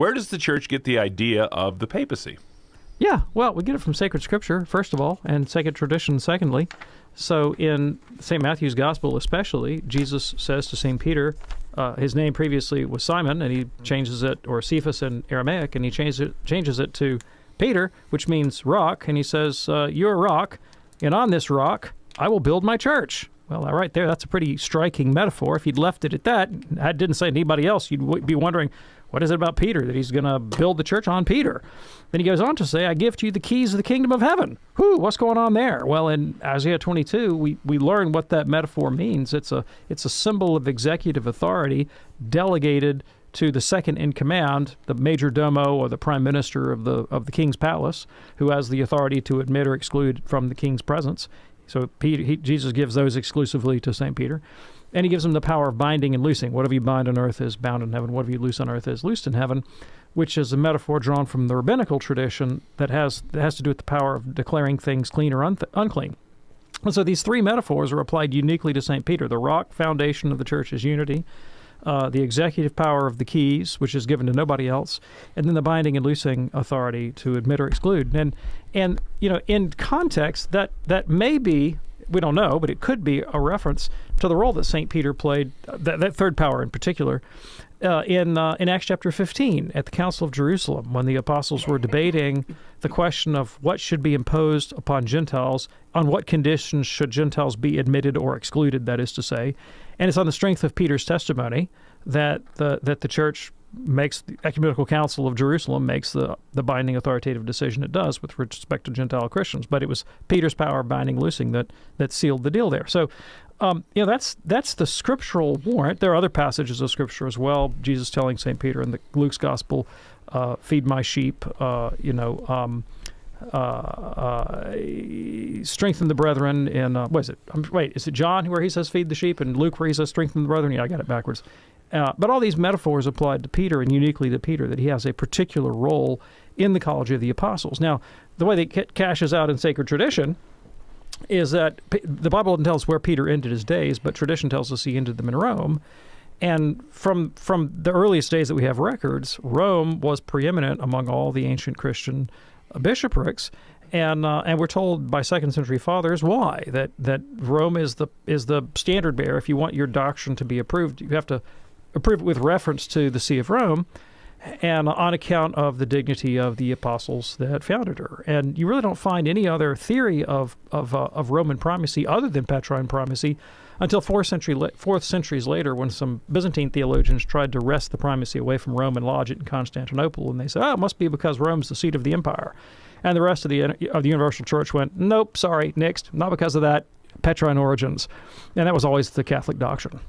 Where does the church get the idea of the papacy? Yeah, well, we get it from sacred scripture, first of all, and sacred tradition, secondly. So in St. Matthew's Gospel especially, Jesus says to St. Peter, his name previously was Simon, and he changes it, or Cephas in Aramaic, and he changes it to Peter, which means rock, and he says, you're a rock, and on this rock I will build my church. Well, right there, that's a pretty striking metaphor. If he'd left it at that, I didn't say anybody else, you'd be wondering, what is it about Peter that he's going to build the church on Peter? Then he goes on to say, I give to you the keys of the kingdom of heaven. What's going on there? Well, in Isaiah 22, we learn what that metaphor means. It's a symbol of executive authority delegated to the second in command, the major domo, or the prime minister of the king's palace, who has the authority to admit or exclude from the king's presence. So Jesus gives those exclusively to St. Peter. And he gives him the power of binding and loosing. Whatever you bind on earth is bound in heaven. Whatever you loose on earth is loosed in heaven, which is a metaphor drawn from the rabbinical tradition that has to do with the power of declaring things clean or unclean. And so these three metaphors are applied uniquely to St. Peter. The rock foundation of the church's unity, the executive power of the keys, which is given to nobody else, and then the binding and loosing authority to admit or exclude. And in context, that may be, we don't know, but it could be a reference to the role that St. Peter played, that third power in particular, in Acts chapter 15 at the Council of Jerusalem, when the apostles were debating the question of what should be imposed upon Gentiles, on what conditions should Gentiles be admitted or excluded, that is to say. And it's on the strength of Peter's testimony that the church makes, the Ecumenical Council of Jerusalem makes the binding authoritative decision it does with respect to Gentile Christians. But it was Peter's power binding loosing that sealed the deal there. So that's the scriptural warrant. There are other passages of Scripture as well. Jesus telling St. Peter in Luke's Gospel, feed my sheep, strengthen the brethren in, what is it? Is it John where he says feed the sheep, and Luke where he says strengthen the brethren? Yeah, I got it backwards. But all these metaphors applied to Peter, and uniquely to Peter, that he has a particular role in the College of the Apostles. Now, the way that it cashes out in sacred tradition is that the Bible doesn't tell us where Peter ended his days, but tradition tells us he ended them in Rome. And from the earliest days that we have records, Rome was preeminent among all the ancient Christian bishoprics. And we're told by second century fathers why, that Rome is the standard bearer. If you want your doctrine to be approved, you have to approve it with reference to the See of Rome, and on account of the dignity of the apostles that founded her. And you really don't find any other theory of Roman primacy other than Petrine primacy until fourth centuries later, when some Byzantine theologians tried to wrest the primacy away from Rome and lodge it in Constantinople, and they said, it must be because Rome's the seat of the empire. And the rest of the Universal Church went, nope, sorry, nixed, not because of that, Petrine origins. And that was always the Catholic doctrine.